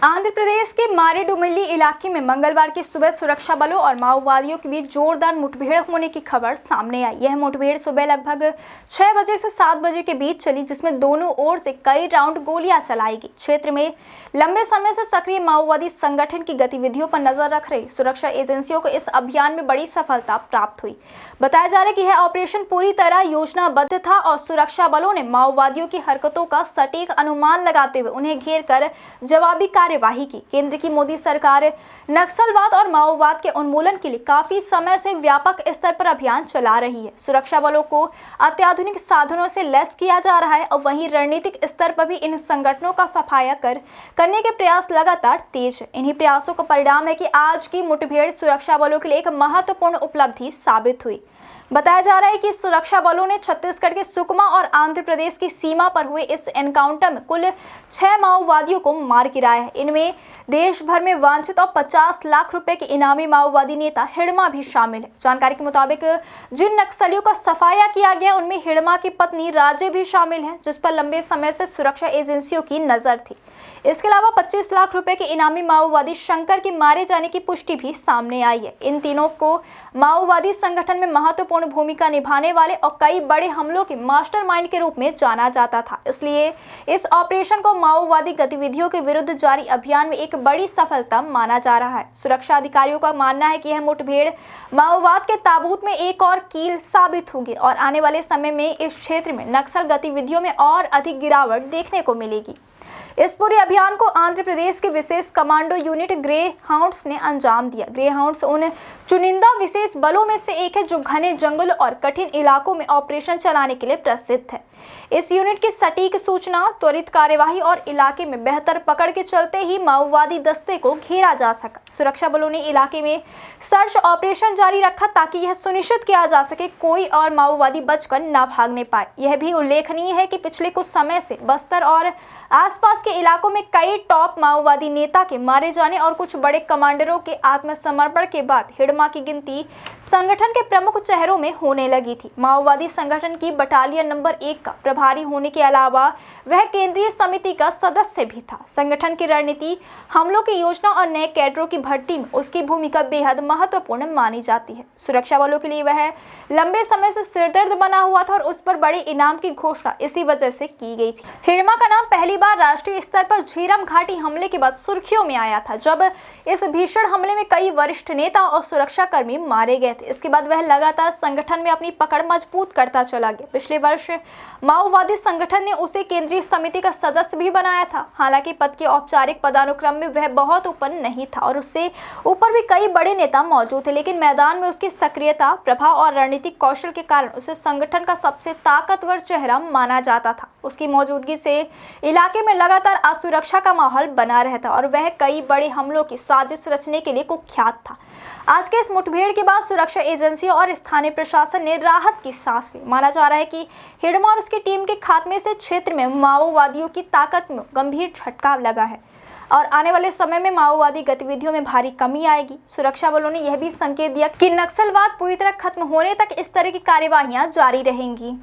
आंध्र प्रदेश के मारेडुमिल्ली इलाके में मंगलवार की सुबह सुरक्षा बलों और माओवादियों के बीच जोरदार मुठभेड़ होने की खबर सामने आई। यह मुठभेड़ सुबह लगभग 6 बजे से 7 बजे के बीच चली, जिसमें दोनों ओर से कई राउंड गोलियां चलाई गई। क्षेत्र में लंबे समय से सक्रिय माओवादी संगठन की गतिविधियों पर नजर रख रही सुरक्षा एजेंसियों को इस अभियान में बड़ी सफलता प्राप्त हुई। बताया जा रहा है कि यह ऑपरेशन पूरी तरह योजनाबद्ध था और सुरक्षा बलों ने माओवादियों की हरकतों का सटीक अनुमान लगाते हुए उन्हें घेर कर जवाबी कार्यवाही की। केंद्र की मोदी सरकार नक्सलवाद और माओवाद के उन्मूलन के लिए काफी समय से व्यापक स्तर पर अभियान चला रही है। सुरक्षा बलों को अत्याधुनिक साधनों से लैस किया जा रहा है और वहीं रणनीतिक स्तर पर भी इन संगठनों का सफाया करने के प्रयास लगातार तेज है। इन्हीं प्रयासों का परिणाम है कि आज की मुठभेड़ सुरक्षा बलों के लिए एक महत्वपूर्ण उपलब्धि साबित हुई। बताया जा रहा है कि सुरक्षा बलों ने छत्तीसगढ़ के सुकमा और आंध्र प्रदेश की सीमा पर हुए इस एनकाउंटर में कुल 6 माओवादियों को मार गिराया है। इनमें देश भर में वांछित और 50 लाख रुपए के इनामी माओवादी नेता हिड़मा भी शामिल है। जानकारी के मुताबिक जिन नक्सलियों का सफाया किया गया उनमें हिड़मा की पत्नी राजे भी शामिल है, जिस पर लंबे समय से सुरक्षा एजेंसियों की नजर थी। इसके अलावा 25 लाख रुपए के इनामी माओवादी शंकर के मारे जाने की पुष्टि भी सामने आई है। इन तीनों को माओवादी संगठन में महत्वपूर्ण भूमिका निभाने वाले और कई बड़े हमलों के मास्टरमाइंड के रूप में जाना जाता था। इसलिए इस ऑपरेशन को माओवादी गतिविधियों के विरुद्ध जारी अभियान में एक बड़ी सफलता माना जा रहा है। सुरक्षा अधिकारियों का मानना है कि यह मुठभेड़ माओवाद के ताबूत में एक और कील साबित होगी और आने वाले समय में इस क्षेत्र में नक्सल गतिविधियों में और अधिक गिरावट देखने को मिलेगी। इस पूरे अभियान को आंध्र प्रदेश के विशेष कमांडो यूनिट ग्रे हाउंड्स ने अंजाम दिया। ग्रे हाउंड्स उन चुनिंदा विशेष बलों में से एक है जो घने जंगल और कठिन इलाकों में ऑपरेशन चलाने के लिए प्रसिद्ध है। इस यूनिट की सटीक सूचना, त्वरित कार्यवाही और इलाके में बेहतर पकड़ के चलते ही माओवादी दस्ते को घेरा जा सका। सुरक्षा बलों ने इलाके में सर्च ऑपरेशन जारी रखा ताकि यह सुनिश्चित किया जा सके कोई और माओवादी बचकर न भागने पाए। यह भी उल्लेखनीय है कि पिछले कुछ समय से बस्तर और आसपास के इलाकों में कई टॉप माओवादी नेता के मारे जाने और कुछ बड़े कमांडरों के आत्मसमर्पण के बाद हिड़मा की गिनती संगठन के प्रमुख चेहरों में होने लगी थी। माओवादी संगठन की बटालियन नंबर 1 का प्रभारी होने के अलावा वह केंद्रीय समिति का सदस्य भी था। संगठन की रणनीति, हमलों की योजना और नए कैडरों की भर्ती में उसकी भूमिका बेहद महत्वपूर्ण मानी जाती है। सुरक्षा बलों के लिए वह लंबे समय से सिरदर्द बना हुआ था और उस पर बड़े इनाम की घोषणा इसी वजह से की गई थी। हिड़मा का नाम पहली बार राष्ट्रीय स्तर पर झीरम घाटी हमले के बाद सुर्खियों में आया था, जब इस भीषण हमले में कई वरिष्ठ नेता और सुरक्षाकर्मी मारे गए थे। इसके बाद वह लगातार संगठन में अपनी पकड़ मजबूत करता चला गया। पिछले वर्ष माओवादी संगठन ने उसे केंद्रीय समिति का सदस्य भी बनाया था। हालांकि पद के औपचारिक पदानुक्रम में वह बहुत ऊपर नहीं था और उससे ऊपर भी कई बड़े नेता मौजूद थे, लेकिन मैदान में उसकी सक्रियता, प्रभाव और रणनीतिक कौशल के कारण उसे संगठन का सबसे ताकतवर चेहरा माना जाता था। उसकी मौजूदगी से इलाके में लगातार असुरक्षा का माहौल बना रहता और वह कई बड़े हमलों की साजिश रचने के लिए कुख्यात था। आज के इस मुठभेड़ के बाद सुरक्षा एजेंसियों और स्थानीय प्रशासन ने राहत की सांस ली। माना जा रहा है कि हिड़मा और उसकी टीम के खात्मे से क्षेत्र में माओवादियों की ताकत में गंभीर झटका लगा है और आने वाले समय में माओवादी गतिविधियों में भारी कमी आएगी। सुरक्षा बलों ने यह भी संकेत दिया कि नक्सलवाद पूरी तरह खत्म होने तक इस तरह की कार्यवाहियां जारी रहेंगी।